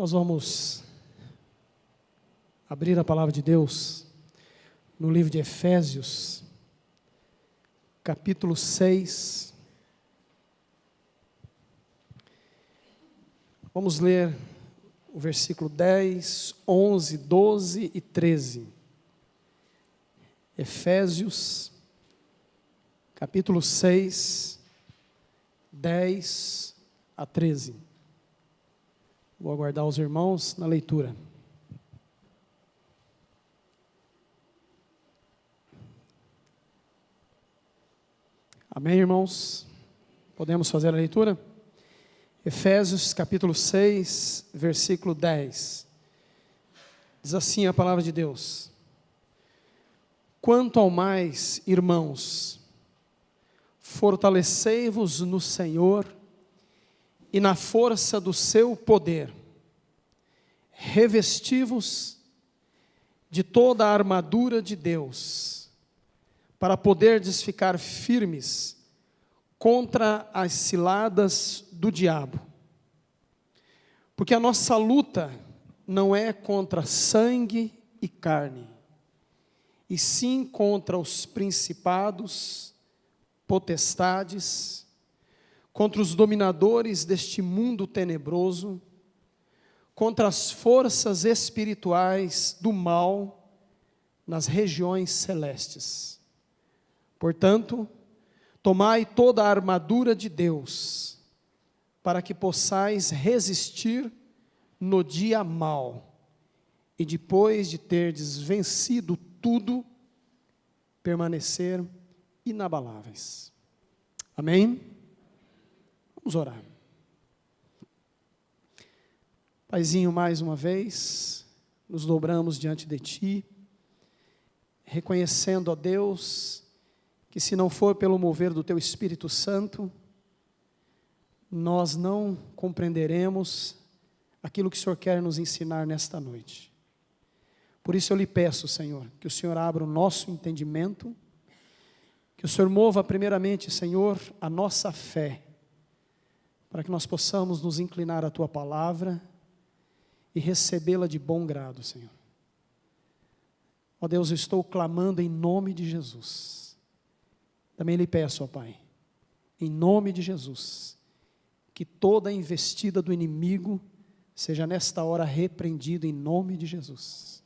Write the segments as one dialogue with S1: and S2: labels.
S1: Nós vamos abrir a palavra de Deus no livro de Efésios, capítulo 6. Vamos ler o versículo 10, 11, 12 e 13. Efésios, capítulo 6, 10 a 13. Vou aguardar os irmãos na leitura. Amém, irmãos? Podemos fazer a leitura? Efésios capítulo 6, versículo 10. Diz assim a palavra de Deus: Quanto ao mais, irmãos, fortalecei-vos no Senhor e na força do seu poder. Revesti-vos de toda a armadura de Deus, para poderdes ficar firmes contra as ciladas do diabo. Porque a nossa luta não é contra sangue e carne, e sim contra os principados, potestades, contra os dominadores deste mundo tenebroso, contra as forças espirituais do mal nas regiões celestes. Portanto, tomai toda a armadura de Deus, para que possais resistir no dia mau, e depois de terdes vencido tudo, permanecer inabaláveis. Amém? Vamos orar. Paizinho, mais uma vez, nos dobramos diante de Ti, reconhecendo, ó Deus, que se não for pelo mover do Teu Espírito Santo, nós não compreenderemos aquilo que o Senhor quer nos ensinar nesta noite. Por isso eu lhe peço, Senhor, que o Senhor abra o nosso entendimento, que o Senhor mova primeiramente, Senhor, a nossa fé, para que nós possamos nos inclinar à Tua palavra e recebê-la de bom grado, Senhor. Ó Deus, eu estou clamando em nome de Jesus. Também lhe peço, ó Pai, em nome de Jesus, que toda a investida do inimigo seja nesta hora repreendida em nome de Jesus.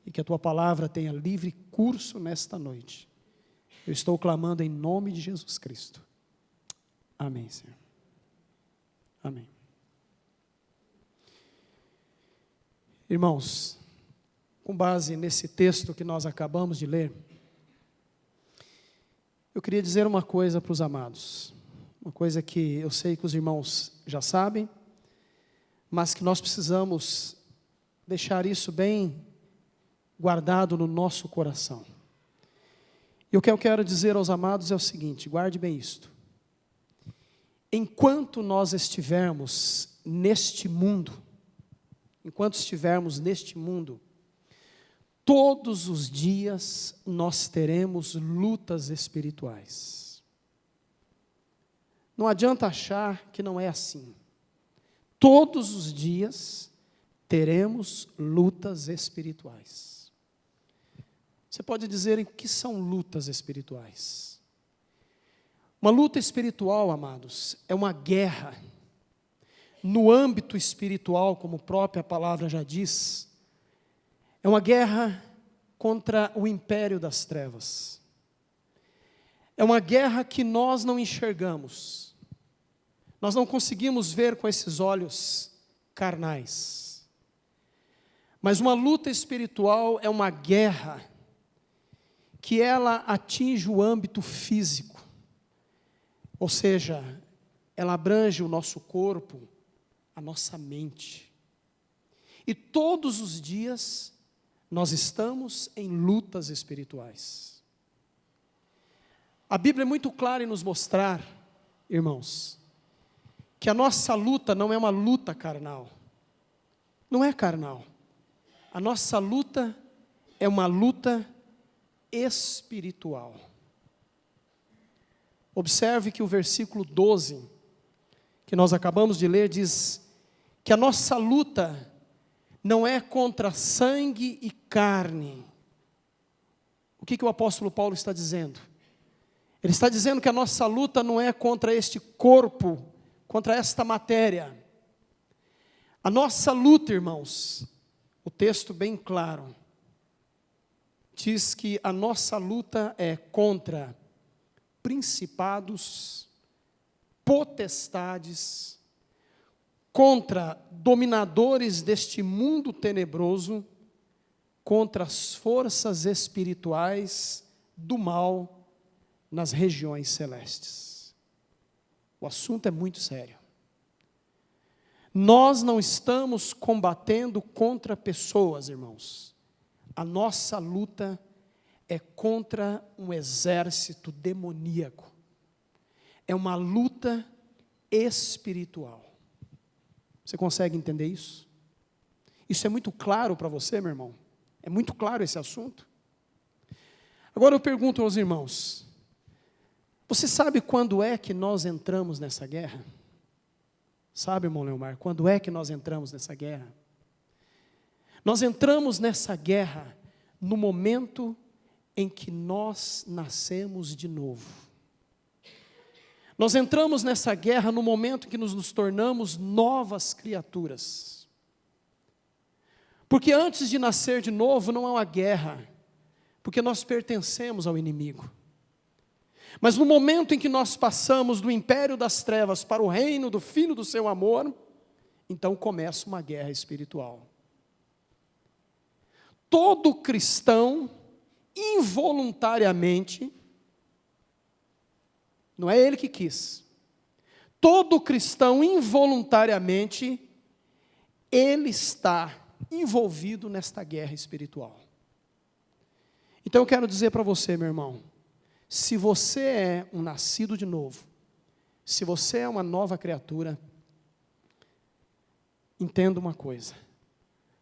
S1: E que a Tua palavra tenha livre curso nesta noite. Eu estou clamando em nome de Jesus Cristo. Amém, Senhor. Amém. Irmãos, com base nesse texto que nós acabamos de ler, eu queria dizer uma coisa para os amados, uma coisa que eu sei que os irmãos já sabem, mas que nós precisamos deixar isso bem guardado no nosso coração. E o que eu quero dizer aos amados é o seguinte, guarde bem isto. Enquanto nós estivermos neste mundo, todos os dias nós teremos lutas espirituais. Não adianta achar que não é assim. Todos os dias teremos lutas espirituais. Você pode dizer o que são lutas espirituais? Uma luta espiritual, amados, é uma guerra. No âmbito espiritual, como a própria palavra já diz, é uma guerra contra o império das trevas. É uma guerra que nós não enxergamos. Nós não conseguimos ver com esses olhos carnais. Mas uma luta espiritual é uma guerra que ela atinge o âmbito físico. Ou seja, ela abrange o nosso corpo, a nossa mente. E todos os dias nós estamos em lutas espirituais. A Bíblia é muito clara em nos mostrar, irmãos, que a nossa luta não é uma luta carnal. Não é carnal. A nossa luta é uma luta espiritual. Observe que o versículo 12, que nós acabamos de ler, diz que a nossa luta não é contra sangue e carne. O que o apóstolo Paulo está dizendo? Ele está dizendo que a nossa luta não é contra este corpo, contra esta matéria. A nossa luta, irmãos, o texto bem claro, diz que a nossa luta é contra principados, potestades, contra dominadores deste mundo tenebroso, contra as forças espirituais do mal nas regiões celestes. O assunto é muito sério. Nós não estamos combatendo contra pessoas, irmãos. A nossa luta é contra um exército demoníaco. É uma luta espiritual. Você consegue entender isso? Isso é muito claro para você, meu irmão? É muito claro esse assunto? Agora eu pergunto aos irmãos, você sabe quando é que nós entramos nessa guerra? Sabe, irmão Leomar, quando é que nós entramos nessa guerra? Nós entramos nessa guerra no momento em que nós nascemos de novo. Nós entramos nessa guerra no momento em que nos tornamos novas criaturas. Porque antes de nascer de novo não há uma guerra, porque nós pertencemos ao inimigo. Mas no momento em que nós passamos do império das trevas para o reino do Filho do seu amor, então começa uma guerra espiritual. Todo cristão, involuntariamente, não é ele que quis, todo cristão, involuntariamente, ele está envolvido nesta guerra espiritual. Então eu quero dizer para você, meu irmão, se você é um nascido de novo, se você é uma nova criatura, entenda uma coisa,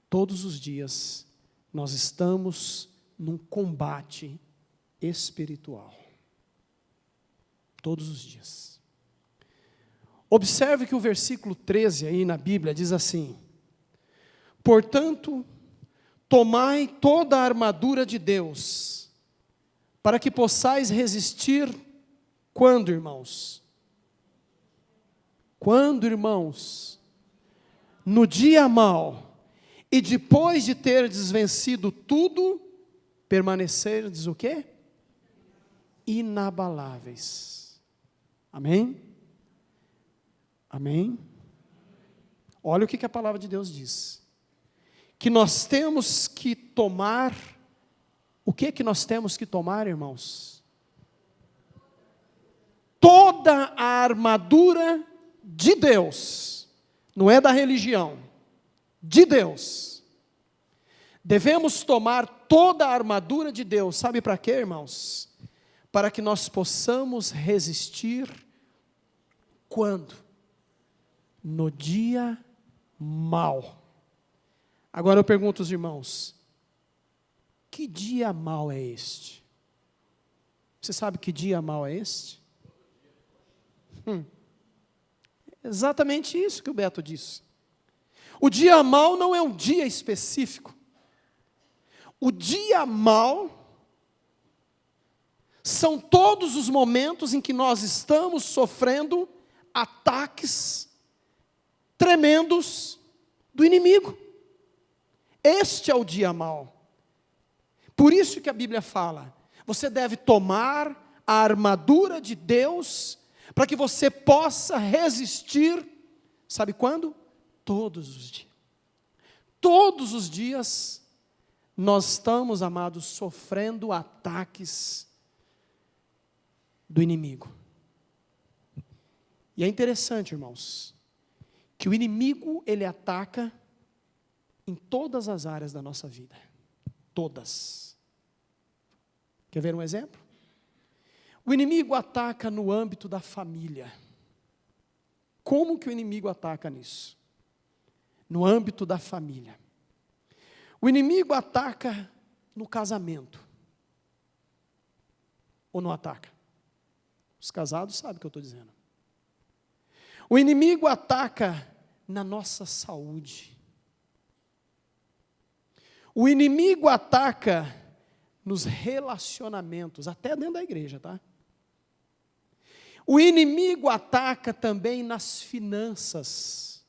S1: todos os dias nós estamos num combate espiritual. Todos os dias. Observe que o versículo 13 aí na Bíblia diz assim: portanto, tomai toda a armadura de Deus, para que possais resistir, quando, irmãos? Quando, irmãos? No dia mau, e depois de terdes vencido tudo, permanecerdes o quê? Inabaláveis. Amém? Amém? Olha o que a palavra de Deus diz. Que nós temos que tomar, o que nós temos que tomar, irmãos? Toda a armadura de Deus, não é da religião, de Deus. Devemos tomar toda a armadura de Deus, sabe para quê, irmãos? Para que nós possamos resistir, quando? No dia mau. Agora eu pergunto aos irmãos, que dia mau é este? Você sabe que dia mau é este? Exatamente isso que o Beto disse. O dia mau não é um dia específico. O dia mau são todos os momentos em que nós estamos sofrendo ataques tremendos do inimigo. Este é o dia mau. Por isso que a Bíblia fala, você deve tomar a armadura de Deus, para que você possa resistir, sabe quando? Todos os dias. Todos os dias, nós estamos, amados, sofrendo ataques do inimigo. E é interessante, irmãos, que o inimigo, ele ataca em todas as áreas da nossa vida. Todas. Quer ver um exemplo? O inimigo ataca no âmbito da família. Como que o inimigo ataca nisso? No âmbito da família. O inimigo ataca no casamento. Ou não ataca? Os casados sabem o que eu estou dizendo. O inimigo ataca na nossa saúde. O inimigo ataca nos relacionamentos, até dentro da igreja, tá? O inimigo ataca também nas finanças.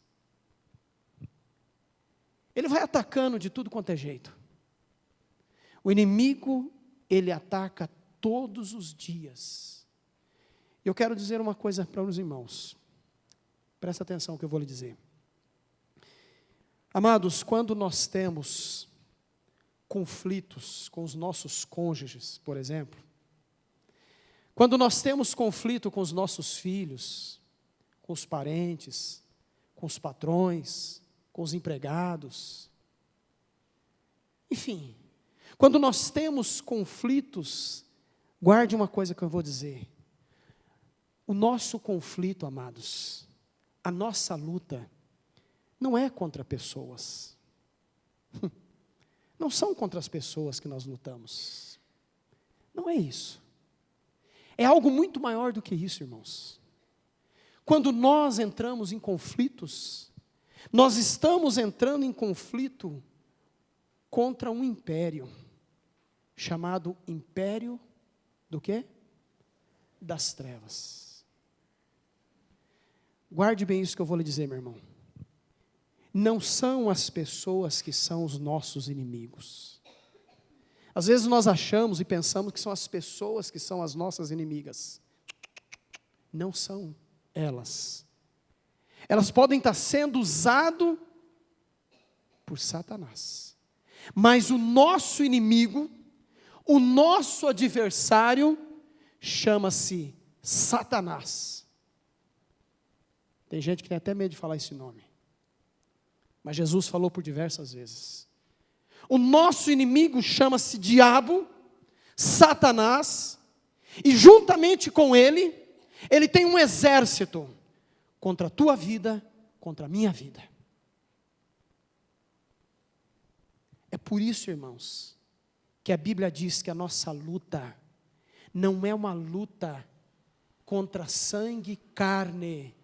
S1: Ele vai atacando de tudo quanto é jeito. O inimigo, ele ataca todos os dias. Eu quero dizer uma coisa para os irmãos. Presta atenção no que eu vou lhe dizer. Amados, quando nós temos conflitos com os nossos cônjuges, por exemplo, quando nós temos conflito com os nossos filhos, com os parentes, com os patrões, com os empregados, enfim, quando nós temos conflitos, guarde uma coisa que eu vou dizer. O nosso conflito, amados, a nossa luta, não é contra pessoas. Não são contra as pessoas que nós lutamos. Não é isso. É algo muito maior do que isso, irmãos. Quando nós entramos em conflitos, nós estamos entrando em conflito contra um império, chamado Império do quê? Das trevas. Guarde bem isso que eu vou lhe dizer, meu irmão. Não são as pessoas que são os nossos inimigos. Às vezes nós achamos e pensamos que são as pessoas que são as nossas inimigas. Não são elas. Elas podem estar sendo usadas por Satanás. Mas o nosso inimigo, o nosso adversário, chama-se Satanás. Tem gente que tem até medo de falar esse nome. Mas Jesus falou por diversas vezes. O nosso inimigo chama-se diabo, Satanás, e juntamente com ele, ele tem um exército contra a tua vida, contra a minha vida. É por isso, irmãos, que a Bíblia diz que a nossa luta não é uma luta contra sangue e carne.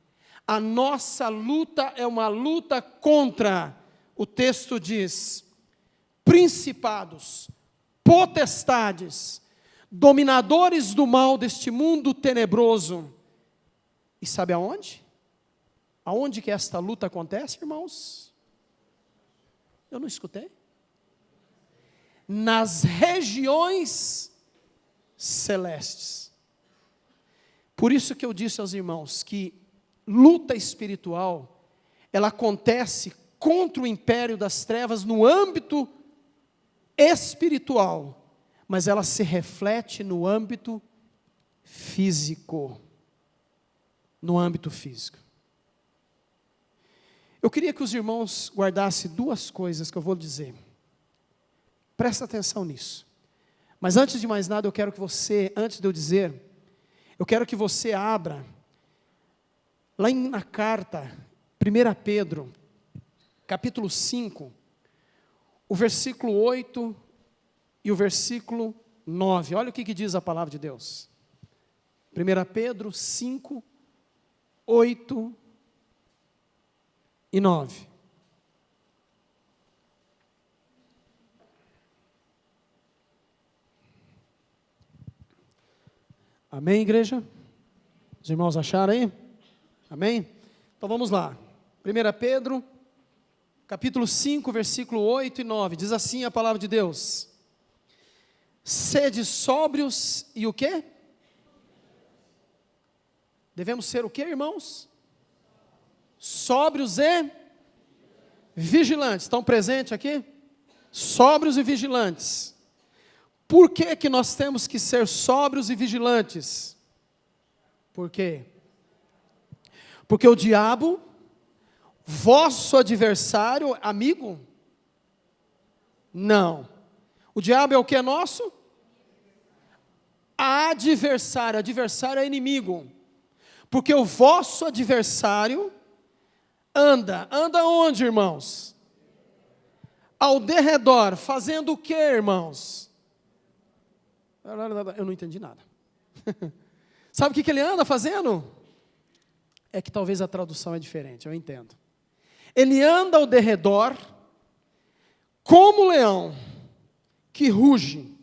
S1: A nossa luta é uma luta contra, o texto diz, principados, potestades, dominadores do mal deste mundo tenebroso. E sabe aonde? Aonde que esta luta acontece, irmãos? Eu não escutei. Nas regiões celestes. Por isso que eu disse aos irmãos que luta espiritual, ela acontece contra o império das trevas no âmbito espiritual, mas ela se reflete no âmbito físico. No âmbito físico. Eu queria que os irmãos guardassem duas coisas que eu vou dizer. Presta atenção nisso. Mas antes de mais nada, eu quero que você, antes de eu dizer, eu quero que você abra lá na carta, 1 Pedro, capítulo 5, o versículo 8 e o versículo 9. Olha o que diz a palavra de Deus. 1 Pedro 5, 8 e 9. Amém, igreja? Os irmãos acharam aí? Amém? Então vamos lá. 1 Pedro, capítulo 5, versículo 8 e 9. Diz assim a palavra de Deus. Sede sóbrios e o quê? Devemos ser o quê, irmãos? Sóbrios e vigilantes. Estão presentes aqui? Sóbrios e vigilantes. Por que nós temos que ser sóbrios e vigilantes? Por quê? Porque o diabo, vosso adversário, amigo? Não. O diabo é o que é nosso? Adversário. Adversário é inimigo. Porque o vosso adversário anda onde, irmãos? Ao derredor, fazendo o que, irmãos? Eu não entendi nada. Sabe o que ele anda fazendo? É que talvez a tradução é diferente, eu entendo. Ele anda ao derredor, como leão, que ruge,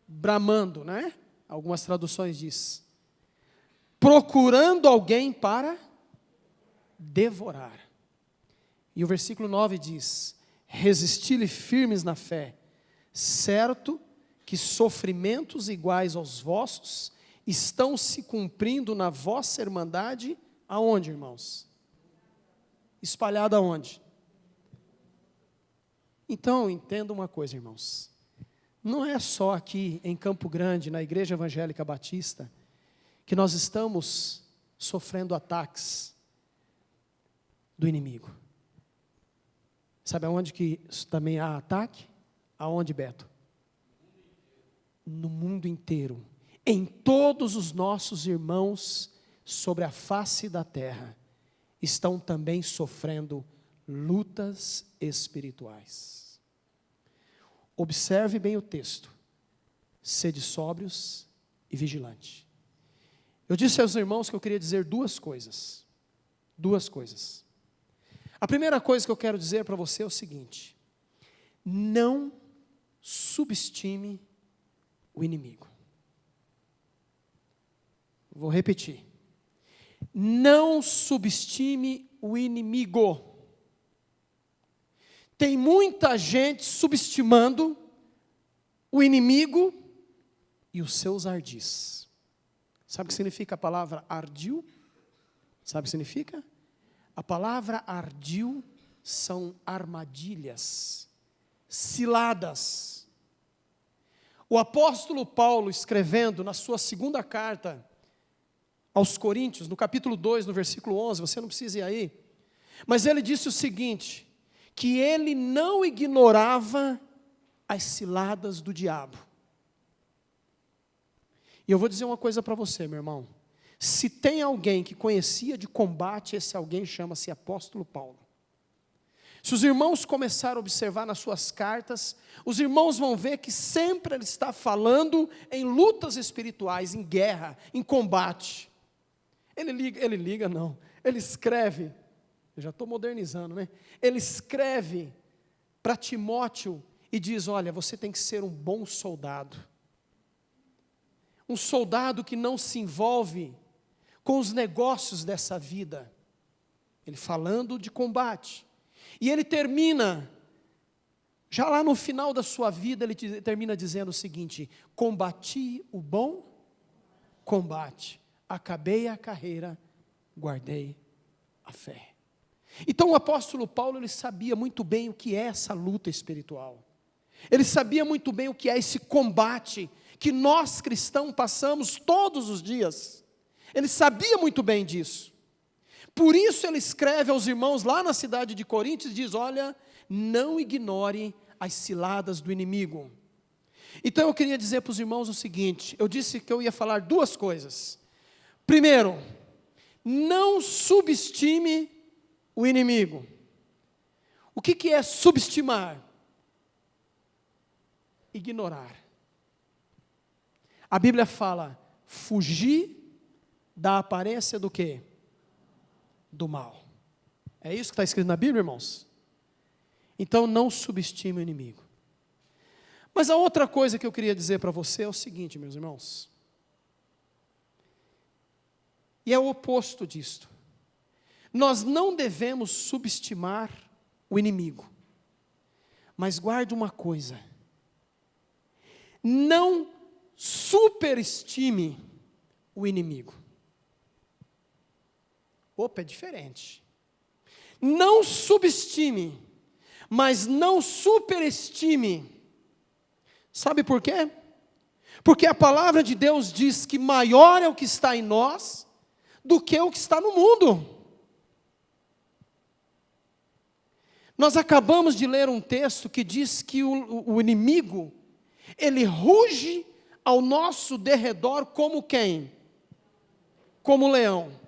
S1: bramando, né? Algumas traduções diz, procurando alguém para devorar. E o versículo 9 diz, resisti-lhe firmes na fé, certo que sofrimentos iguais aos vossos estão se cumprindo na vossa irmandade, aonde, irmãos? Espalhada aonde? Então, entenda uma coisa, irmãos. Não é só aqui em Campo Grande, na Igreja Evangélica Batista, que nós estamos sofrendo ataques do inimigo. Sabe aonde que também há ataque? Aonde, Beto? No mundo inteiro. Em todos os nossos irmãos sobre a face da terra estão também sofrendo lutas espirituais. Observe bem o texto. Sede sóbrios e vigilantes. Eu disse aos irmãos que eu queria dizer duas coisas. Duas coisas. A primeira coisa que eu quero dizer para você é o seguinte: não subestime o inimigo. Vou repetir. Não subestime o inimigo. Tem muita gente subestimando o inimigo e os seus ardis. Sabe o que significa a palavra ardil? Sabe o que significa? A palavra ardil são armadilhas, ciladas. O apóstolo Paulo, escrevendo na sua segunda carta aos Coríntios, no capítulo 2, no versículo 11, você não precisa ir aí, mas ele disse o seguinte, que ele não ignorava as ciladas do diabo. E eu vou dizer uma coisa para você, meu irmão. Se tem alguém que conhecia de combate, esse alguém chama-se apóstolo Paulo. Se os irmãos começarem a observar nas suas cartas, os irmãos vão ver que sempre ele está falando em lutas espirituais, em guerra, em combate. Ele escreve, eu já estou modernizando, né? Ele escreve para Timóteo e diz, olha, você tem que ser um bom soldado. Um soldado que não se envolve com os negócios dessa vida. Ele falando de combate. E ele termina, já lá no final da sua vida, ele termina dizendo o seguinte, combati o bom combate, acabei a carreira, guardei a fé. Então o apóstolo Paulo, ele sabia muito bem o que é essa luta espiritual. Ele sabia muito bem o que é esse combate que nós cristãos passamos todos os dias. Ele sabia muito bem disso. Por isso ele escreve aos irmãos lá na cidade de Corinto e diz, olha, não ignore as ciladas do inimigo. Então eu queria dizer para os irmãos o seguinte, eu disse que eu ia falar duas coisas. Primeiro, não subestime o inimigo. O que é subestimar? Ignorar. A Bíblia fala, fugir da aparência do quê? Do mal. É isso que está escrito na Bíblia, irmãos? Então não subestime o inimigo. Mas a outra coisa que eu queria dizer para você é o seguinte, meus irmãos. E é o oposto disto. Nós não devemos subestimar o inimigo. Mas guarde uma coisa. Não superestime o inimigo. Opa, é diferente. Não subestime, mas não superestime. Sabe por quê? Porque a palavra de Deus diz que maior é o que está em nós do que o que está no mundo. Nós acabamos de ler um texto que diz que o inimigo, ele ruge ao nosso derredor como quem? Como leão.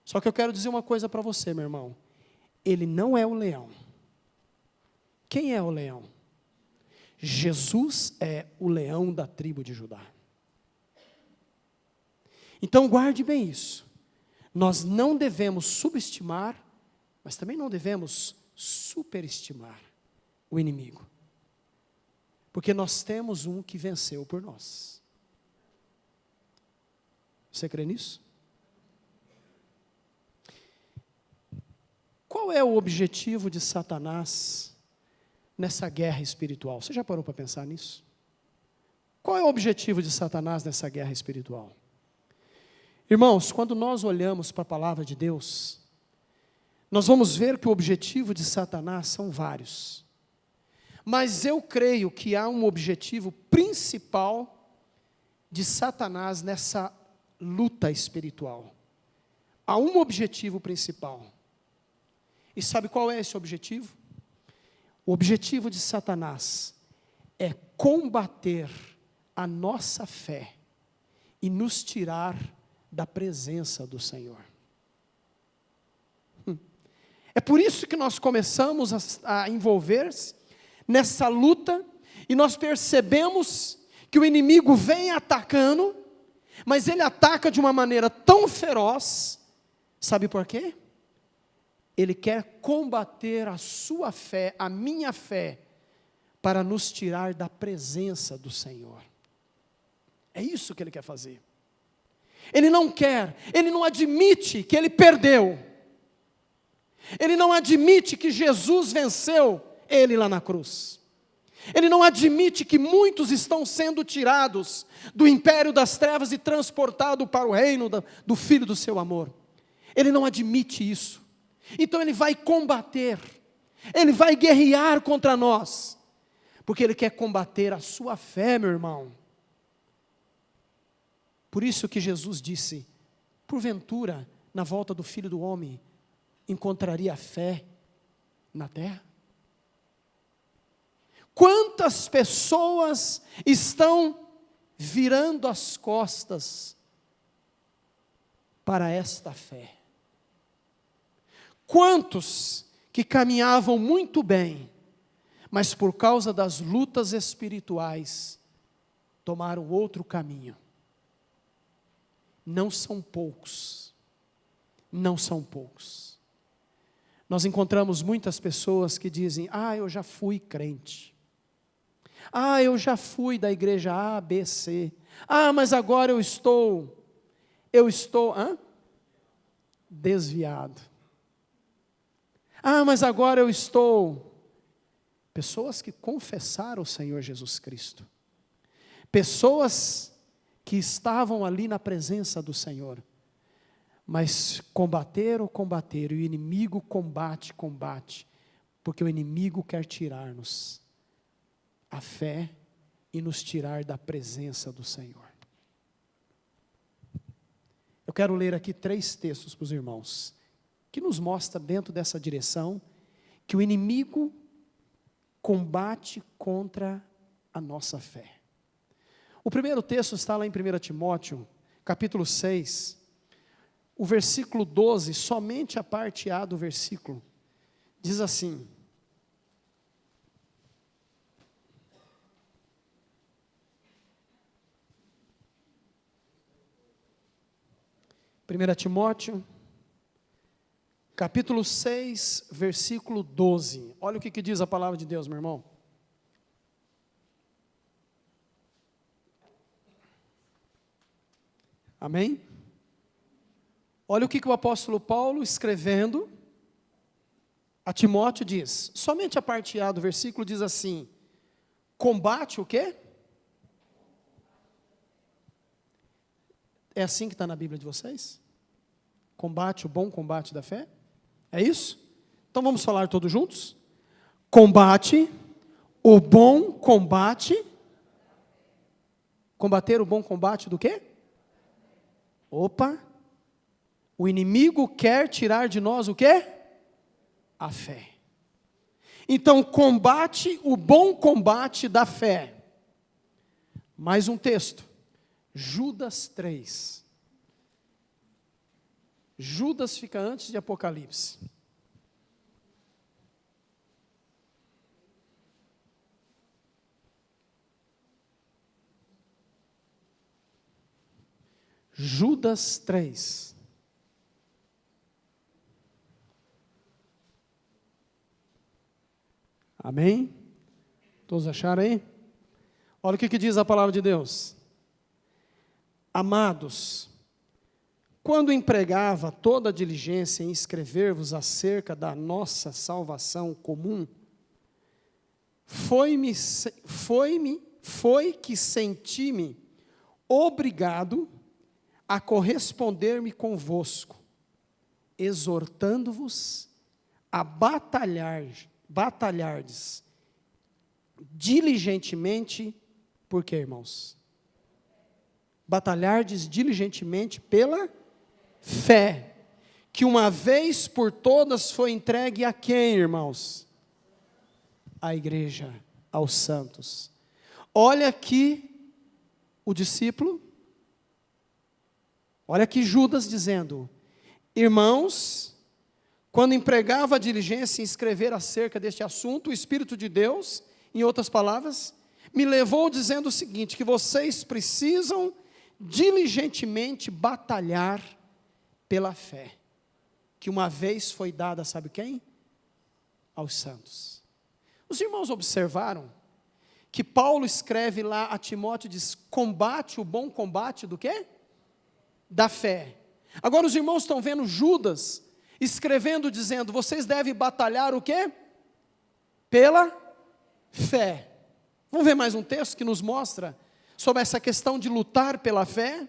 S1: Só que eu quero dizer uma coisa para você, meu irmão. Ele não é o leão. Quem é o leão? Jesus é o leão da tribo de Judá. Então guarde bem isso. Nós não devemos subestimar Mas também não devemos superestimar o inimigo. Porque nós temos um que venceu por nós. Você crê nisso? Qual é o objetivo de Satanás nessa guerra espiritual? Você já parou para pensar nisso? Qual é o objetivo de Satanás nessa guerra espiritual? Irmãos, quando nós olhamos para a palavra de Deus, nós vamos ver que o objetivo de Satanás são vários. Mas eu creio que há um objetivo principal de Satanás nessa luta espiritual. Há um objetivo principal. E sabe qual é esse objetivo? O objetivo de Satanás é combater a nossa fé e nos tirar da presença do Senhor. É por isso que nós começamos a envolver-se nessa luta, e nós percebemos que o inimigo vem atacando, mas ele ataca de uma maneira tão feroz, sabe por quê? Ele quer combater a sua fé, a minha fé, para nos tirar da presença do Senhor. É isso que ele quer fazer. Ele não quer, ele não admite que ele perdeu. Ele não admite que Jesus venceu ele lá na cruz. Ele não admite que muitos estão sendo tirados do império das trevas e transportados para o reino do Filho do seu amor. Ele não admite isso. Então ele vai combater, ele vai guerrear contra nós, porque ele quer combater a sua fé, meu irmão. Por isso que Jesus disse: porventura, na volta do Filho do Homem, encontraria fé na terra? Quantas pessoas estão virando as costas para esta fé? Quantos que caminhavam muito bem, mas por causa das lutas espirituais, tomaram outro caminho? Não são poucos, não são poucos. Nós encontramos muitas pessoas que dizem: eu já fui crente. Eu já fui da igreja A, B, C. Mas agora eu estou desviado. Mas agora eu estou... Pessoas que confessaram o Senhor Jesus Cristo. Pessoas que estavam ali na presença do Senhor. Mas combateram, e o inimigo combate, porque o inimigo quer tirar-nos a fé e nos tirar da presença do Senhor. Eu quero ler aqui 3 textos para os irmãos, que nos mostra dentro dessa direção, que o inimigo combate contra a nossa fé. O primeiro texto está lá em 1 Timóteo, capítulo 6, o versículo 12, somente a parte A do versículo, diz assim: 1 Timóteo, capítulo 6, versículo 12. Olha o que diz a palavra de Deus, meu irmão. Amém? Olha o que o apóstolo Paulo, escrevendo a Timóteo, diz. Somente a parte A do versículo diz assim: combate o quê? É assim que está na Bíblia de vocês? Combate, o bom combate da fé? É isso? Então vamos falar todos juntos? Combate, o bom combate. Combater o bom combate do quê? Opa! O inimigo quer tirar de nós o quê? A fé. Então combate o bom combate da fé. Mais um texto. Judas 3. Judas fica antes de Apocalipse. Judas 3. Amém? Todos acharam aí? Olha o que diz a palavra de Deus. Amados, quando empregava toda a diligência em escrever-vos acerca da nossa salvação comum, foi que senti-me obrigado a corresponder-me convosco, exortando-vos a batalhardes diligentemente, por quê, irmãos? Batalhardes diligentemente pela fé, que uma vez por todas foi entregue a quem, irmãos? A igreja, aos santos. Olha aqui o discípulo, olha aqui Judas dizendo: irmãos, quando empregava a diligência em escrever acerca deste assunto, o Espírito de Deus, em outras palavras, me levou dizendo o seguinte, que vocês precisam diligentemente batalhar pela fé, que uma vez foi dada, sabe quem? Aos santos. Os irmãos observaram que Paulo escreve lá a Timóteo, diz, combate o bom combate do quê? Da fé. Agora os irmãos estão vendo Judas escrevendo, dizendo, vocês devem batalhar o quê? Pela fé. Vamos ver mais um texto que nos mostra sobre essa questão de lutar pela fé?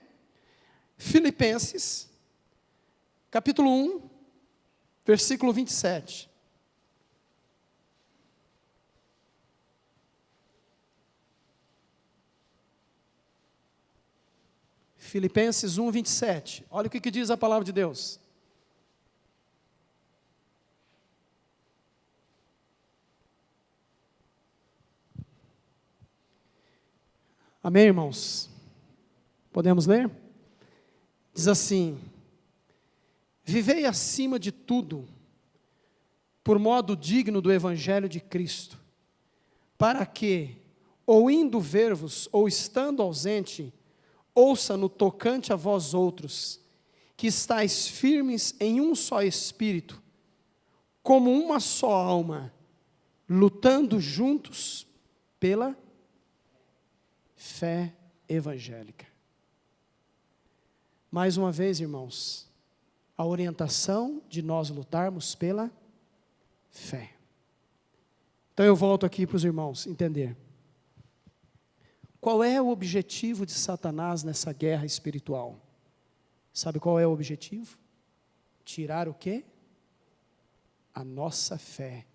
S1: Filipenses, capítulo 1, versículo 27. Filipenses 1, 27. Olha o que diz a palavra de Deus. Amém, irmãos? Podemos ler? Diz assim: vivei acima de tudo, por modo digno do Evangelho de Cristo, para que, ou indo ver-vos, ou estando ausente, ouça no tocante a vós outros, que estáis firmes em um só espírito, como uma só alma, lutando juntos pela fé evangélica. Mais uma vez, irmãos, a orientação de nós lutarmos pela fé. Então eu volto aqui para os irmãos entender. Qual é o objetivo de Satanás nessa guerra espiritual? Sabe qual é o objetivo? Tirar o quê? A nossa fé.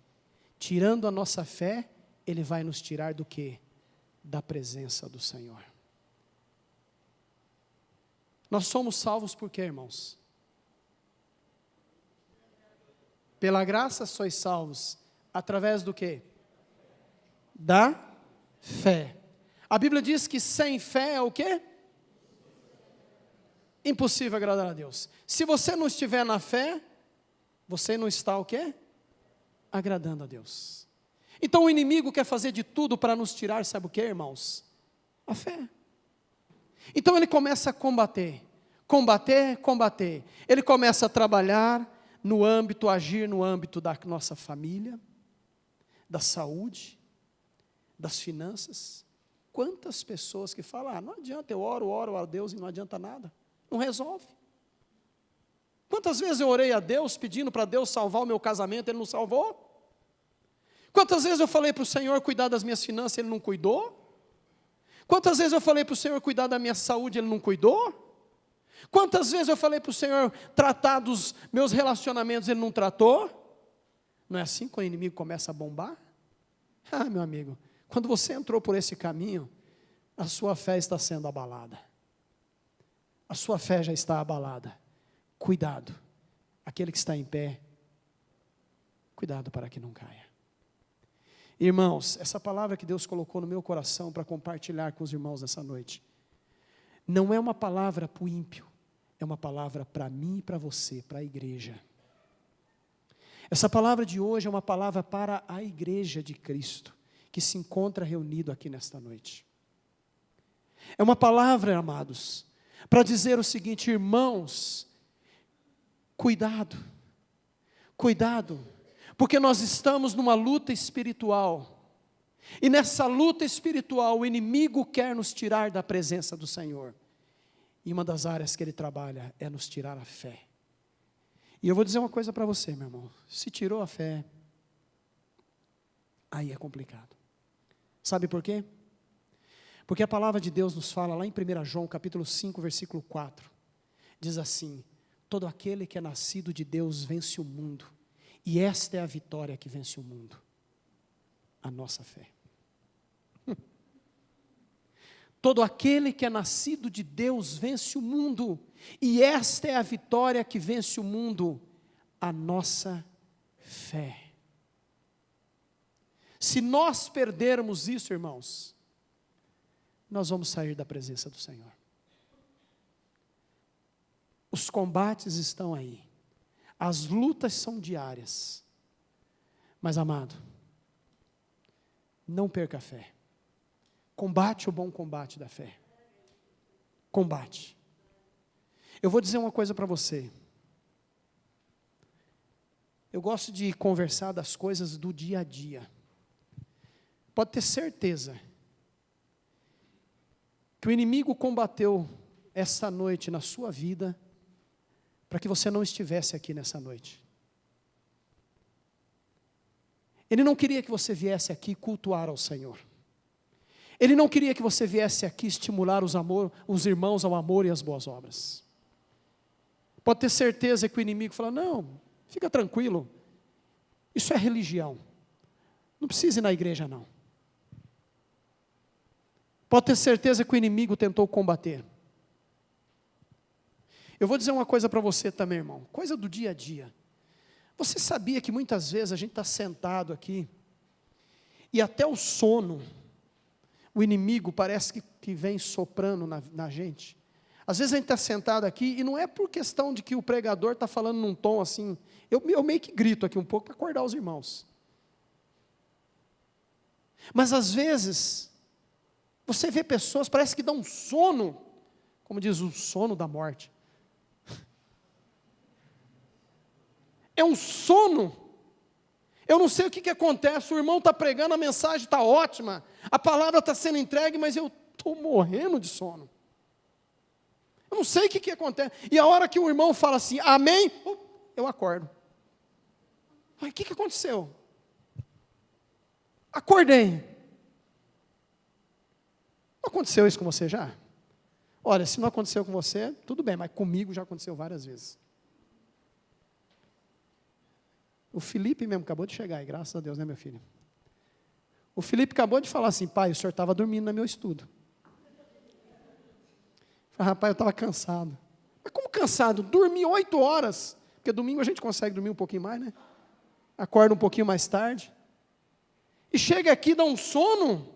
S1: Tirando a nossa fé, ele vai nos tirar do quê? Da presença do Senhor. Nós somos salvos por quê, irmãos? Pela graça sois salvos. Através do quê? Da fé. A Bíblia diz que sem fé é o quê? Impossível agradar a Deus. Se você não estiver na fé, você não está o quê? Agradando a Deus. Então o inimigo quer fazer de tudo para nos tirar, sabe o quê, irmãos? A fé. Então ele começa a combater. Ele começa a trabalhar no âmbito, agir no âmbito da nossa família, da saúde, das finanças. Quantas pessoas que falam, não adianta, eu oro a Deus e não adianta nada. Não resolve. Quantas vezes eu orei a Deus, pedindo para Deus salvar o meu casamento, Ele não salvou? Quantas vezes eu falei para o Senhor cuidar das minhas finanças, Ele não cuidou? Quantas vezes eu falei para o Senhor cuidar da minha saúde, Ele não cuidou? Quantas vezes eu falei para o Senhor tratar dos meus relacionamentos, Ele não tratou? Não é assim que o inimigo começa a bombar? Ah, meu amigo, quando você entrou por esse caminho, a sua fé está sendo abalada. A sua fé já está abalada. Cuidado, aquele que está em pé, cuidado para que não caia. Irmãos, essa palavra que Deus colocou no meu coração para compartilhar com os irmãos nessa noite, não é uma palavra para o ímpio, é uma palavra para mim e para você, para a igreja. Essa palavra de hoje é uma palavra para a igreja de Cristo, que se encontra reunido aqui nesta noite. É uma palavra, amados, para dizer o seguinte, irmãos, cuidado, Porque nós estamos numa luta espiritual. E nessa luta espiritual, o inimigo quer nos tirar da presença do Senhor. E uma das áreas que ele trabalha é nos tirar a fé. E eu vou dizer uma coisa para você, meu irmão. Se tirou a fé, aí é complicado. Sabe por quê? Porque a palavra de Deus nos fala lá em 1 João, capítulo 5, versículo 4. Diz assim: todo aquele que é nascido de Deus vence o mundo. E esta é a vitória que vence o mundo: a nossa fé. Todo aquele que é nascido de Deus vence o mundo. E esta é a vitória que vence o mundo: a nossa fé. Se nós perdermos isso, irmãos, nós vamos sair da presença do Senhor. Os combates estão aí. As lutas são diárias. Mas, amado, não perca a fé. Combate o bom combate da fé. Combate. Eu vou dizer uma coisa para você. Eu gosto de conversar das coisas do dia a dia. Pode ter certeza que o inimigo combateu essa noite na sua vida para que você não estivesse aqui nessa noite. Ele não queria que você viesse aqui cultuar ao Senhor. Ele não queria que você viesse aqui estimular os irmãos ao amor e às boas obras. Pode ter certeza que o inimigo fala: não, fica tranquilo, isso é religião, não precisa ir na igreja não. Pode ter certeza que o inimigo tentou combater. Eu vou dizer uma coisa para você também, irmão, coisa do dia a dia. Você sabia que muitas vezes a gente está sentado aqui, e até o sono, o inimigo parece que vem soprando na gente? Às vezes a gente está sentado aqui, e não é por questão de que o pregador está falando num tom assim, eu meio que grito aqui um pouco para acordar os irmãos. Mas às vezes, você vê pessoas, parece que dá um sono, como diz, o sono da morte. É um sono. Eu não sei o que acontece, o irmão está pregando, a mensagem está ótima, a palavra está sendo entregue, mas eu estou morrendo de sono. Eu não sei o que acontece. E a hora que o irmão fala assim, amém, eu acordo. O que aconteceu? Acordei. Não aconteceu isso com você já? Olha, se não aconteceu com você, tudo bem, mas comigo já aconteceu várias vezes. O Felipe mesmo acabou de chegar, e graças a Deus, né, meu filho? O Felipe acabou de falar assim: pai, o senhor estava dormindo no meu estudo. Eu falei: rapaz, eu estava cansado. Mas como cansado? Dormi 8 horas, porque domingo a gente consegue dormir um pouquinho mais, né? Acorda um pouquinho mais tarde. E chega aqui, dá um sono.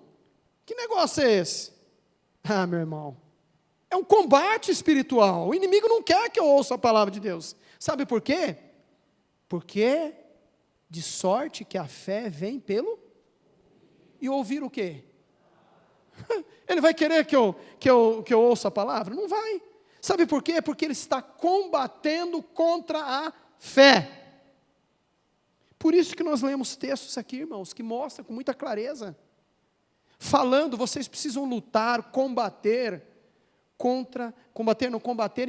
S1: Que negócio é esse? Ah, meu irmão, é um combate espiritual. O inimigo não quer que eu ouça a palavra de Deus. Sabe por quê? Porque de sorte que a fé vem pelo... E ouvir o quê? Ele vai querer que eu ouça a palavra? Não vai. Sabe por quê? Porque ele está combatendo contra a fé. Por isso que nós lemos textos aqui, irmãos, que mostram com muita clareza, falando, vocês precisam lutar, combater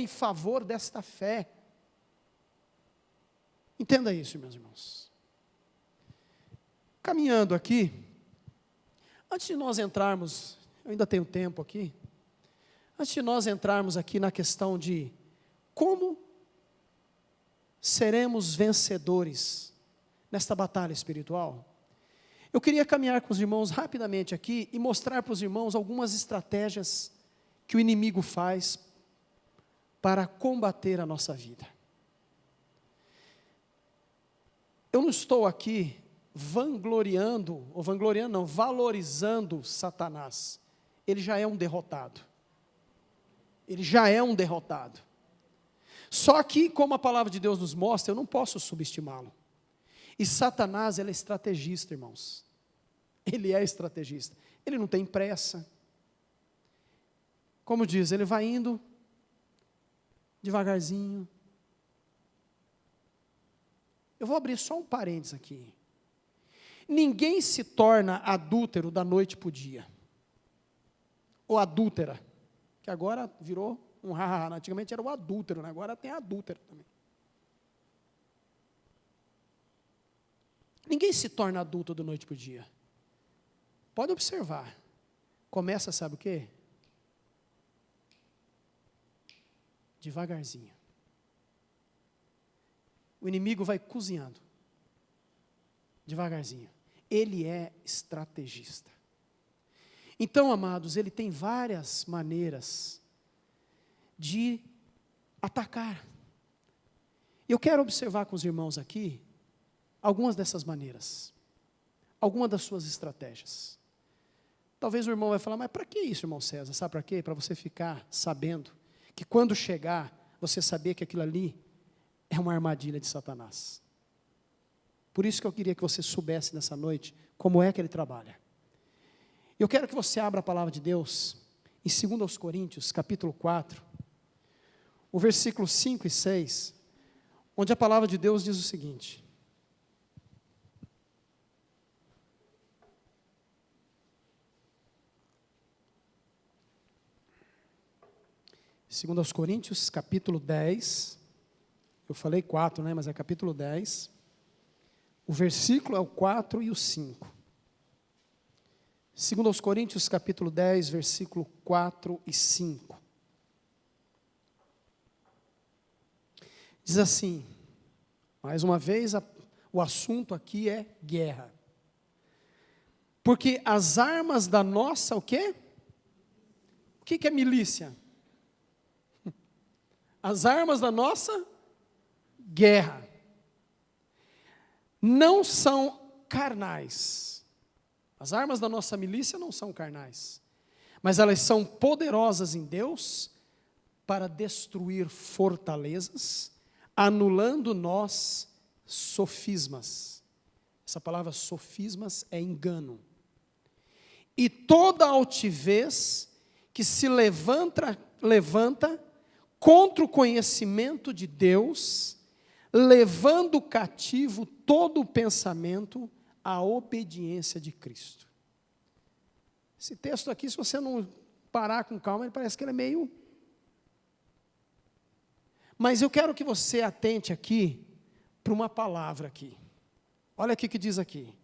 S1: em favor desta fé. Entenda isso, meus irmãos. Caminhando aqui, antes de nós entrarmos, eu ainda tenho tempo aqui, antes de nós entrarmos aqui na questão de como seremos vencedores nesta batalha espiritual, eu queria caminhar com os irmãos rapidamente aqui e mostrar para os irmãos algumas estratégias que o inimigo faz para combater a nossa vida. Eu não estou aqui valorizando Satanás. Ele já é um derrotado. Ele já é um derrotado. Só que, como a palavra de Deus nos mostra, eu não posso subestimá-lo. E Satanás, ele é estrategista, irmãos. Ele é estrategista. Ele não tem pressa. Como diz, ele vai indo devagarzinho. Eu vou abrir só um parênteses aqui. Ninguém se torna adúltero da noite para o dia. Ou adúltera, que agora virou um hahaha. Antigamente era o adúltero, né? Agora tem a adúltera também. Ninguém se torna adulto da noite para o dia. Pode observar. Começa, sabe o quê? Devagarzinho. O inimigo vai cozinhando. Devagarzinho. Ele é estrategista. Então, amados, ele tem várias maneiras de atacar. Eu quero observar com os irmãos aqui algumas dessas maneiras. Algumas das suas estratégias. Talvez o irmão vai falar, mas para que isso, irmão César? Sabe para quê? Para você ficar sabendo que quando chegar, você saber que aquilo ali é uma armadilha de Satanás. Por isso que eu queria que você soubesse nessa noite como é que ele trabalha. Eu quero que você abra a palavra de Deus em 2 Coríntios, capítulo 4, o versículo 5 e 6, onde a palavra de Deus diz o seguinte: Segundo aos Coríntios, capítulo 10, eu falei 4, né, mas é capítulo 10, o versículo é o 4 e o 5. Segundo aos Coríntios, capítulo 10, versículo 4 e 5. Diz assim, mais uma vez, o assunto aqui é guerra. Porque as armas da nossa, o quê? O que é milícia? As armas da nossa guerra não são carnais. As armas da nossa milícia não são carnais, mas elas são poderosas em Deus para destruir fortalezas, anulando nós sofismas. Essa palavra sofismas é engano. E toda altivez que se levanta contra o conhecimento de Deus, levando cativo todo o pensamento à obediência de Cristo. Esse texto aqui, se você não parar com calma, ele parece que ele é meio... Mas eu quero que você atente aqui para uma palavra aqui. Olha o que diz aqui.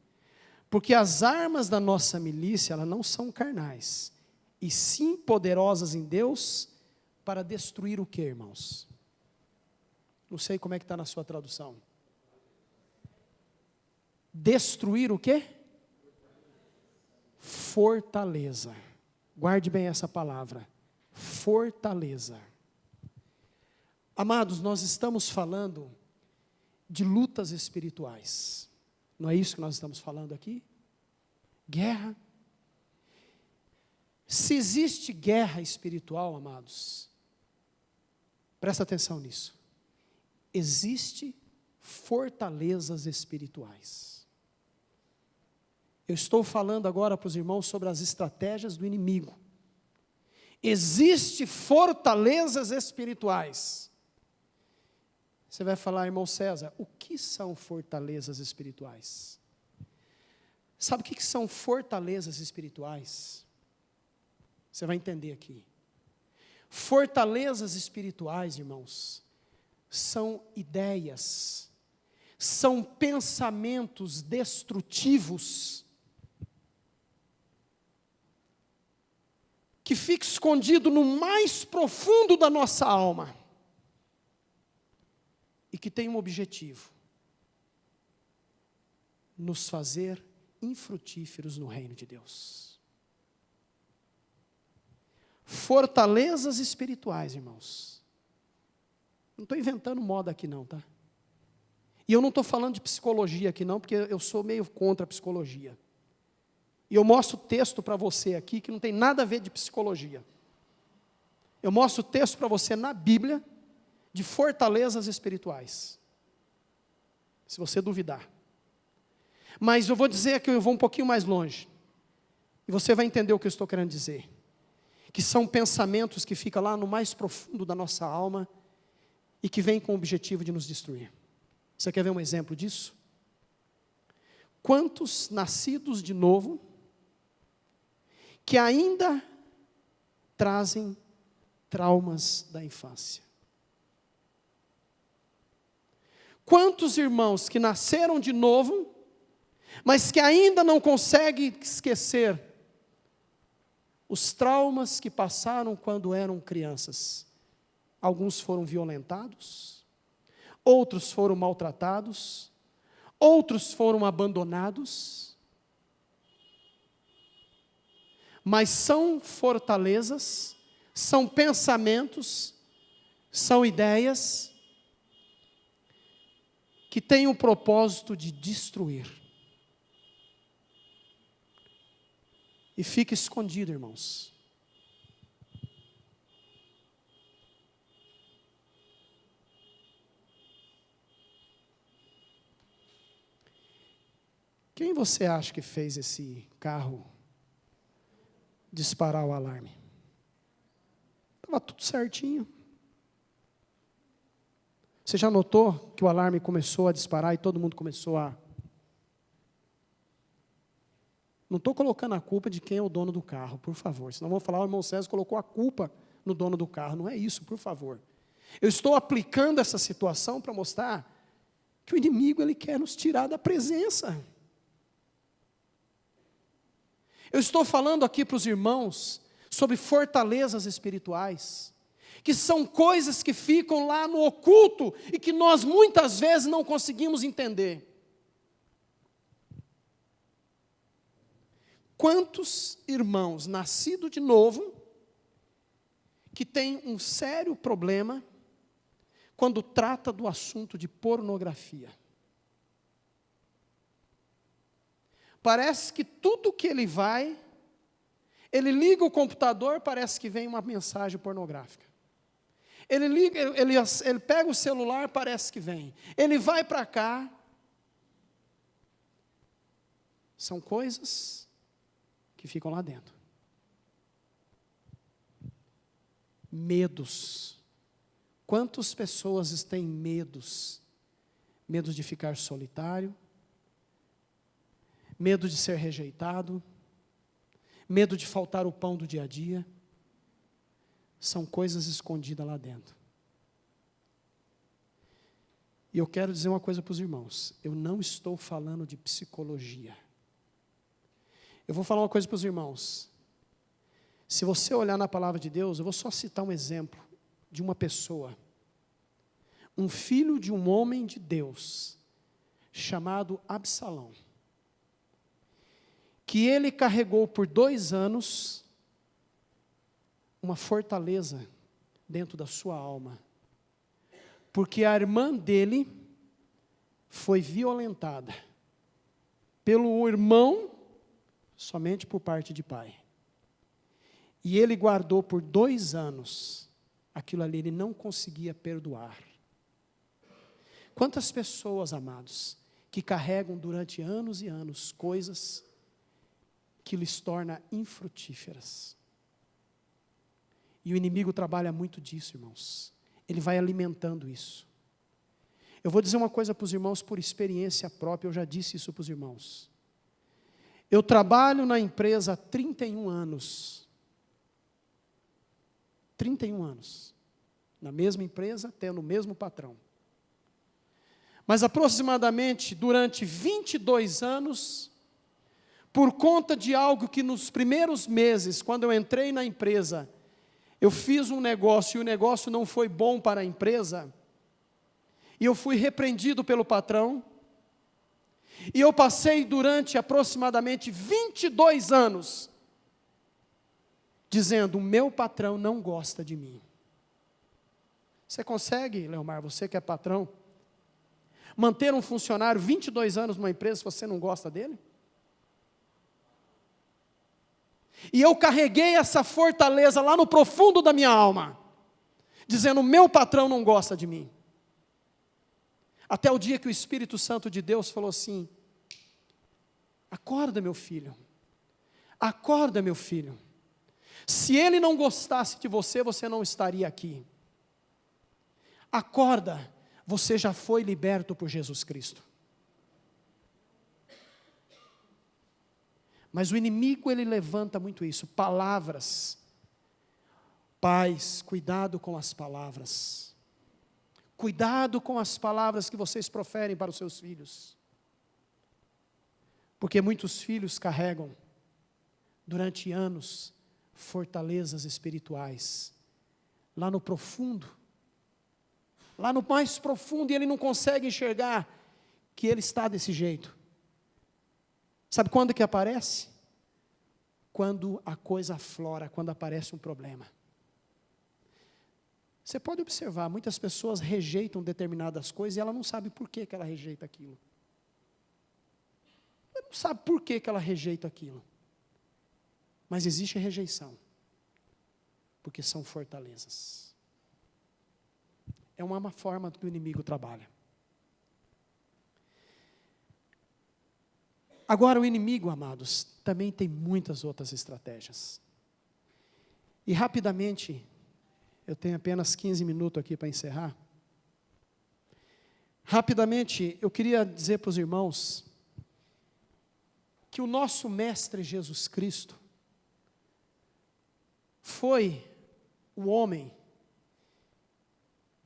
S1: Porque as armas da nossa milícia, elas não são carnais, e sim poderosas em Deus, para destruir o que, irmãos? Não sei como é que está na sua tradução. Destruir o quê? Fortaleza. Guarde bem essa palavra. Fortaleza. Amados, nós estamos falando de lutas espirituais. Não é isso que nós estamos falando aqui? Guerra. Se existe guerra espiritual, amados, presta atenção nisso. Existe fortalezas espirituais. Eu estou falando agora para os irmãos sobre as estratégias do inimigo. Existe fortalezas espirituais. Você vai falar, irmão César, o que são fortalezas espirituais? Sabe o que são fortalezas espirituais? Você vai entender aqui. Fortalezas espirituais, irmãos, são ideias, são pensamentos destrutivos, que fica escondido no mais profundo da nossa alma, e que tem um objetivo: nos fazer infrutíferos no reino de Deus. Fortalezas espirituais, irmãos. Não estou inventando moda aqui não, tá? E eu não estou falando de psicologia aqui não, porque eu sou meio contra a psicologia. E eu mostro o texto para você aqui, que não tem nada a ver de psicologia. Eu mostro o texto para você na Bíblia, de fortalezas espirituais. Se você duvidar. Mas eu vou dizer que eu vou um pouquinho mais longe. E você vai entender o que eu estou querendo dizer. Que são pensamentos que ficam lá no mais profundo da nossa alma e que vêm com o objetivo de nos destruir. Você quer ver um exemplo disso? Quantos nascidos de novo, que ainda trazem traumas da infância? Quantos irmãos que nasceram de novo, mas que ainda não conseguem esquecer os traumas que passaram quando eram crianças? Alguns foram violentados, outros foram maltratados, outros foram abandonados, mas são fortalezas, são pensamentos, são ideias que têm o propósito de destruir. E fica escondido, irmãos. Quem você acha que fez esse carro disparar o alarme? Estava tudo certinho. Você já notou que o alarme começou a disparar e todo mundo começou a... Não estou colocando a culpa de quem é o dono do carro, por favor. Senão vão falar, o irmão César colocou a culpa no dono do carro. Não é isso, por favor. Eu estou aplicando essa situação para mostrar que o inimigo ele quer nos tirar da presença. Eu estou falando aqui para os irmãos sobre fortalezas espirituais, que são coisas que ficam lá no oculto e que nós muitas vezes não conseguimos entender. Quantos irmãos nascidos de novo que têm um sério problema quando trata do assunto de pornografia? Parece que tudo que ele vai, ele liga o computador, parece que vem uma mensagem pornográfica. Ele pega o celular, parece que vem. Ele vai para cá. São coisas que ficam lá dentro. Medos. Quantas pessoas têm medos? Medos de ficar solitário, medo de ser rejeitado, medo de faltar o pão do dia a dia. São coisas escondidas lá dentro. E eu quero dizer uma coisa para os irmãos. Eu não estou falando de psicologia. Eu vou falar uma coisa para os irmãos. Se você olhar na palavra de Deus, eu vou só citar um exemplo de uma pessoa. Um filho de um homem de Deus, chamado Absalão. Que ele carregou por 2 anos uma fortaleza dentro da sua alma. Porque a irmã dele foi violentada pelo irmão, somente por parte de pai. E ele guardou por 2 anos aquilo ali, ele não conseguia perdoar. Quantas pessoas, amados, que carregam durante anos e anos coisas que lhes torna infrutíferas. E o inimigo trabalha muito disso, irmãos. Ele vai alimentando isso. Eu vou dizer uma coisa para os irmãos por experiência própria, eu já disse isso para os irmãos. Eu trabalho na empresa há 31 anos. 31 anos. Na mesma empresa, tendo o mesmo patrão. Mas aproximadamente durante 22 anos, por conta de algo que nos primeiros meses, quando eu entrei na empresa, eu fiz um negócio e o negócio não foi bom para a empresa, e eu fui repreendido pelo patrão, e eu passei durante aproximadamente 22 anos, dizendo, o meu patrão não gosta de mim. Você consegue, Leomar, você que é patrão, manter um funcionário 22 anos numa empresa se você não gosta dele? E eu carreguei essa fortaleza lá no profundo da minha alma, dizendo, meu patrão não gosta de mim. Até o dia que o Espírito Santo de Deus falou assim, acorda meu filho, acorda meu filho. Se ele não gostasse de você, você não estaria aqui. Acorda, você já foi liberto por Jesus Cristo. Mas o inimigo, ele levanta muito isso, palavras. Pais, cuidado com as palavras. Cuidado com as palavras que vocês proferem para os seus filhos. Porque muitos filhos carregam, durante anos, fortalezas espirituais. Lá no profundo, lá no mais profundo, e ele não consegue enxergar que ele está desse jeito. Sabe quando que aparece? Quando a coisa aflora, quando aparece um problema. Você pode observar, muitas pessoas rejeitam determinadas coisas e ela não sabe por que ela rejeita aquilo. Ela não sabe por que ela rejeita aquilo. Mas existe rejeição, porque são fortalezas. É uma forma que o inimigo trabalha. Agora, o inimigo, amados, também tem muitas outras estratégias. E rapidamente, eu tenho apenas 15 minutos aqui para encerrar. Rapidamente, eu queria dizer para os irmãos que o nosso Mestre Jesus Cristo foi o homem,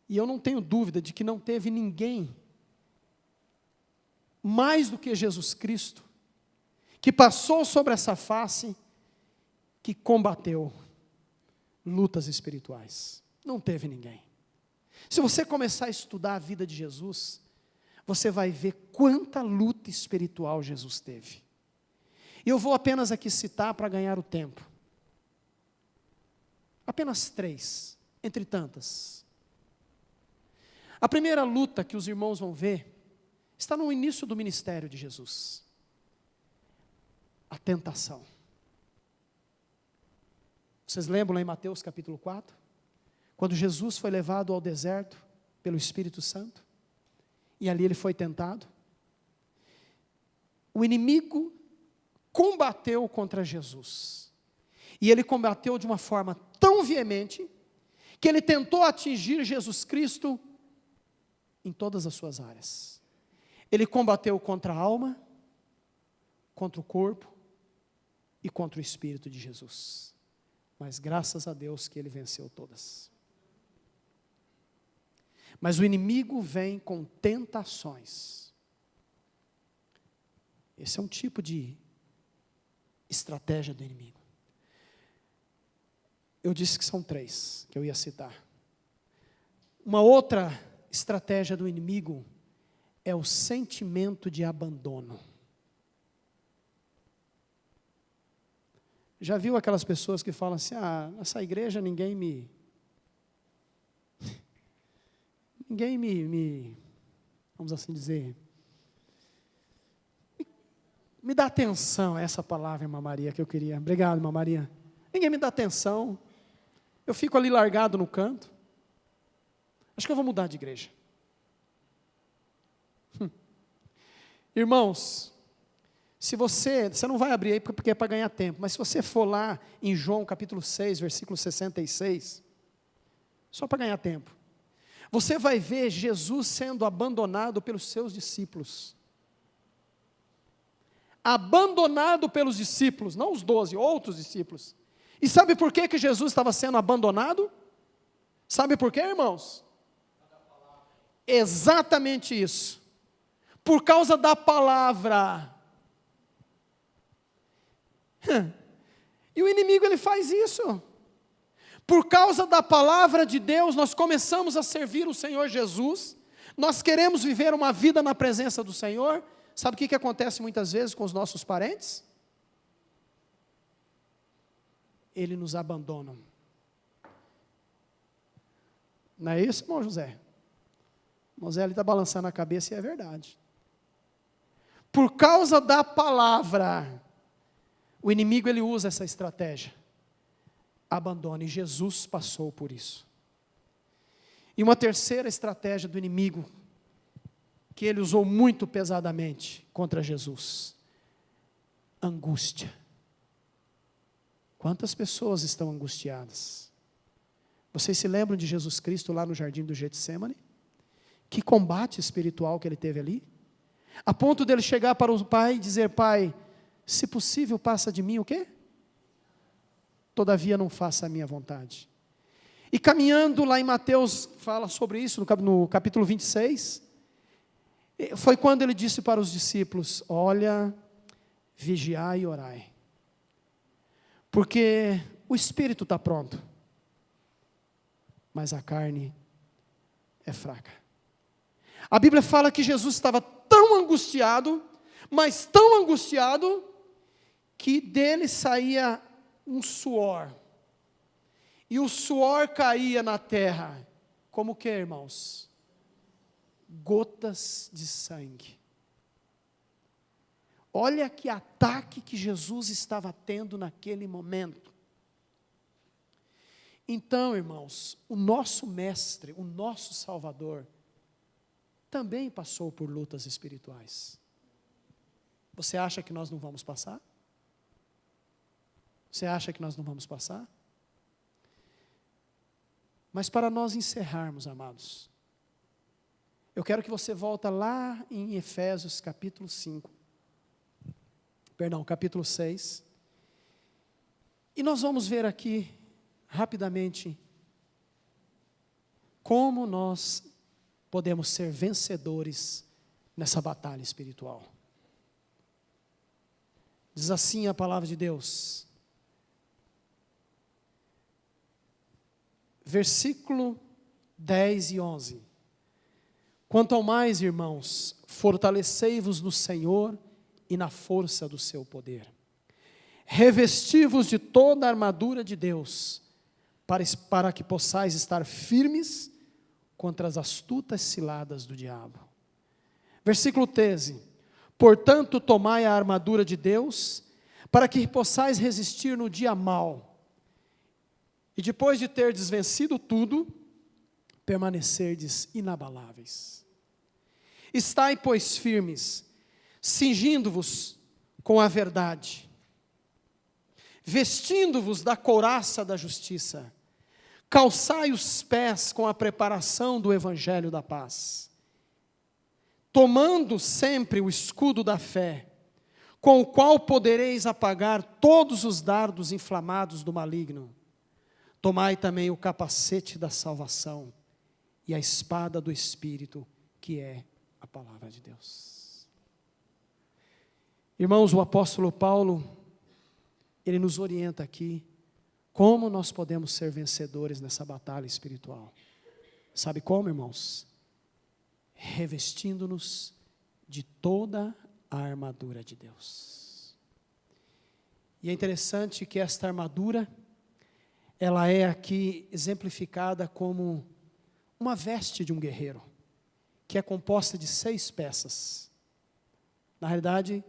S1: e eu não tenho dúvida de que não teve ninguém mais do que Jesus Cristo, que passou sobre essa face, que combateu lutas espirituais. Não teve ninguém. Se você começar a estudar a vida de Jesus, você vai ver quanta luta espiritual Jesus teve. E eu vou apenas aqui citar para ganhar o tempo. Apenas 3, entre tantas. A primeira luta que os irmãos vão ver, está no início do ministério de Jesus. A tentação. Vocês lembram lá em Mateus capítulo 4? Quando Jesus foi levado ao deserto pelo Espírito Santo, e ali ele foi tentado. O inimigo combateu contra Jesus. E ele combateu de uma forma tão veemente, que ele tentou atingir Jesus Cristo em todas as suas áreas. Ele combateu contra a alma, contra o corpo e contra o Espírito de Jesus. Mas graças a Deus que ele venceu todas. Mas o inimigo vem com tentações. Esse é um tipo de estratégia do inimigo. Eu disse que são 3, que eu ia citar. Uma outra estratégia do inimigo é o sentimento de abandono. Já viu aquelas pessoas que falam assim, nessa igreja ninguém me vamos assim dizer, me dá atenção, essa palavra, irmã Maria, que eu queria. Obrigado, irmã Maria. Ninguém me dá atenção, eu fico ali largado no canto. Acho que eu vou mudar de igreja. Irmãos, se você não vai abrir aí porque é para ganhar tempo, mas se você for lá em João capítulo 6, versículo 66, só para ganhar tempo, você vai ver Jesus sendo abandonado pelos seus discípulos. Abandonado pelos discípulos, não os 12, outros discípulos. E sabe por que Jesus estava sendo abandonado? Sabe por quê, irmãos? Exatamente isso. Por causa da palavra. E o inimigo, ele faz isso. Por causa da palavra de Deus, nós começamos a servir o Senhor Jesus. Nós queremos viver uma vida na presença do Senhor. Sabe o que acontece muitas vezes com os nossos parentes? Eles nos abandonam. Não é isso, irmão José? O irmão Zé está balançando a cabeça e é verdade. Por causa da palavra, o inimigo, ele usa essa estratégia. Abandona, e Jesus passou por isso. E uma terceira estratégia do inimigo, que ele usou muito pesadamente contra Jesus: angústia. Quantas pessoas estão angustiadas? Vocês se lembram de Jesus Cristo lá no jardim do Getsemane? Que combate espiritual que ele teve ali. A ponto dele chegar para o pai e dizer: Pai, se possível, passa de mim o quê? Todavia não faça a minha vontade. E caminhando lá em Mateus, fala sobre isso no capítulo 26, foi quando ele disse para os discípulos: olha, vigiai e orai, porque o espírito está pronto, mas a carne é fraca. A Bíblia fala que Jesus estava tão angustiado, mas tão angustiado, que dele saía um suor, e o suor caía na terra, como que, irmãos? Gotas de sangue. Olha que ataque que Jesus estava tendo naquele momento. Então, irmãos, o nosso mestre, o nosso Salvador, também passou por lutas espirituais. Você acha que nós não vamos passar? Você acha que nós não vamos passar? Mas para nós encerrarmos, amados, eu quero que você volte lá em Efésios capítulo 6, e nós vamos ver aqui, rapidamente, como nós podemos ser vencedores nessa batalha espiritual. Diz assim a palavra de Deus, versículo 10 e 11. Quanto ao mais, irmãos, fortalecei-vos no Senhor e na força do seu poder. Revesti-vos de toda a armadura de Deus, para que possais estar firmes contra as astutas ciladas do diabo. Versículo 13. Portanto, tomai a armadura de Deus, para que possais resistir no dia mau, e depois de ter desvencido tudo, permanecerdes inabaláveis. Estai, pois, firmes, cingindo-vos com a verdade, vestindo-vos da couraça da justiça, calçai os pés com a preparação do evangelho da paz, tomando sempre o escudo da fé, com o qual podereis apagar todos os dardos inflamados do maligno. Tomai também o capacete da salvação e a espada do Espírito, que é a palavra de Deus. Irmãos, o apóstolo Paulo, ele nos orienta aqui, como nós podemos ser vencedores nessa batalha espiritual. Sabe como, irmãos? Revestindo-nos de toda a armadura de Deus. E é interessante que esta armadura, ela é aqui exemplificada como uma veste de um guerreiro, que é composta de 6 peças. Na realidade,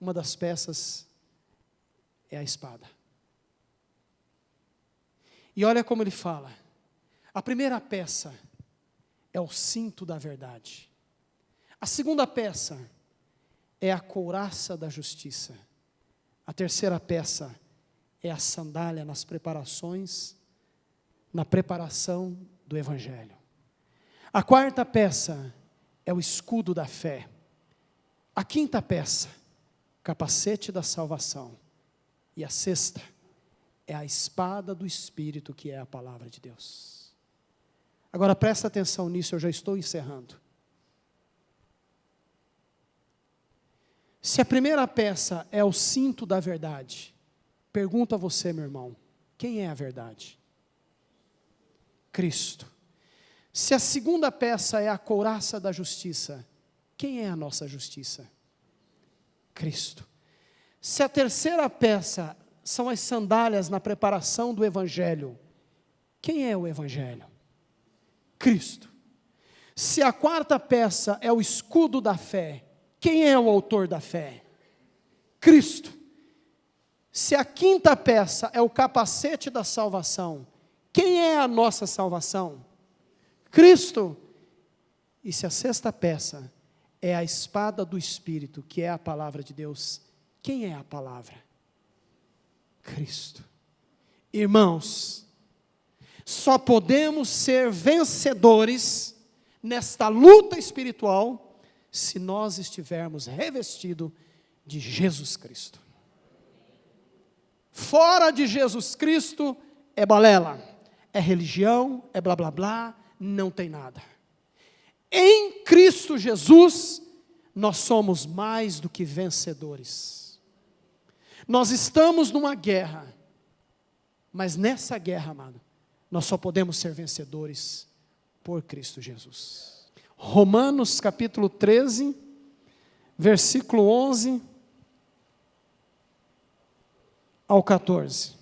S1: uma das peças é a espada. E olha como ele fala. A primeira peça é o cinto da verdade. A segunda peça é a couraça da justiça. A terceira peça é a sandália na preparação do evangelho. A quarta peça é o escudo da fé. A quinta peça, capacete da salvação. E a sexta é a espada do Espírito, que é a palavra de Deus. Agora presta atenção nisso, eu já estou encerrando. Se a primeira peça é o cinto da verdade, pergunto a você, meu irmão, quem é a verdade? Cristo. Se a segunda peça é a couraça da justiça, quem é a nossa justiça? Cristo. Se a terceira peça são as sandálias na preparação do evangelho, quem é o evangelho? Cristo. Se a quarta peça é o escudo da fé, quem é o autor da fé? Cristo. Se a quinta peça é o capacete da salvação, quem é a nossa salvação? Cristo. E se a sexta peça é a espada do Espírito, que é a palavra de Deus, quem é a palavra? Cristo. Irmãos, só podemos ser vencedores nesta luta espiritual, se nós estivermos revestidos de Jesus Cristo. Fora de Jesus Cristo é balela, é religião, é blá blá blá, não tem nada. Em Cristo Jesus, nós somos mais do que vencedores. Nós estamos numa guerra, mas nessa guerra, amado, nós só podemos ser vencedores por Cristo Jesus. Romanos capítulo 13, versículo 11 ao 14.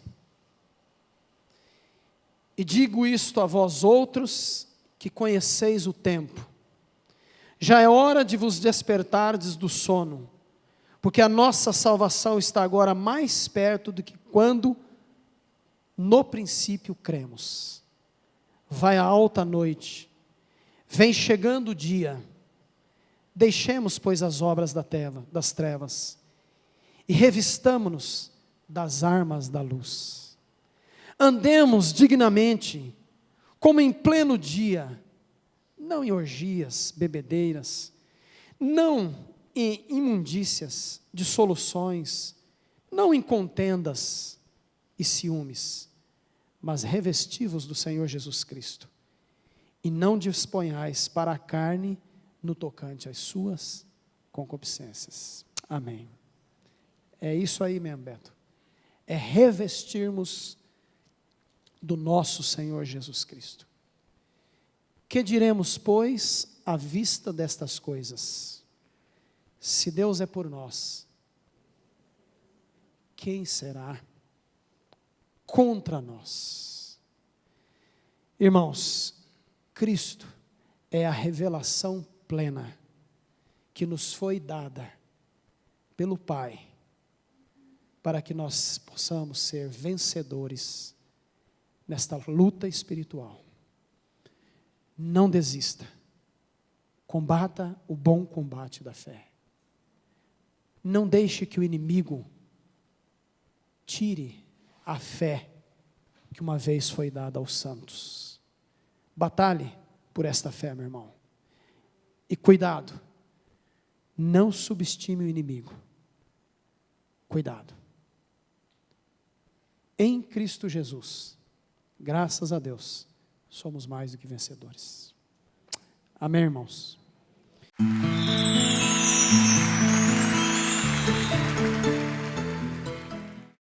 S1: E digo isto a vós outros, que conheceis o tempo. Já é hora de vos despertardes do sono, porque a nossa salvação está agora mais perto do que quando no princípio cremos. Vai a alta noite, vem chegando o dia. Deixemos, pois, as obras das trevas, e revistamo-nos das armas da luz. Andemos dignamente, como em pleno dia, não em orgias, bebedeiras, não em imundícias, dissoluções, não em contendas e ciúmes, mas revestivos do Senhor Jesus Cristo, e não disponhais para a carne no tocante às suas concupiscências. Amém. É isso aí mesmo, Beto. É revestirmos do nosso Senhor Jesus Cristo. Que diremos, pois, à vista destas coisas? Se Deus é por nós, quem será contra nós? Irmãos, Cristo é a revelação plena que nos foi dada pelo Pai, para que nós possamos ser vencedores nesta luta espiritual. Não desista. Combata o bom combate da fé. Não deixe que o inimigo tire a fé que uma vez foi dada aos santos. Batalhe por esta fé, meu irmão. E cuidado, não subestime o inimigo. Cuidado. Em Cristo Jesus, graças a Deus, somos mais do que vencedores. Amém, irmãos?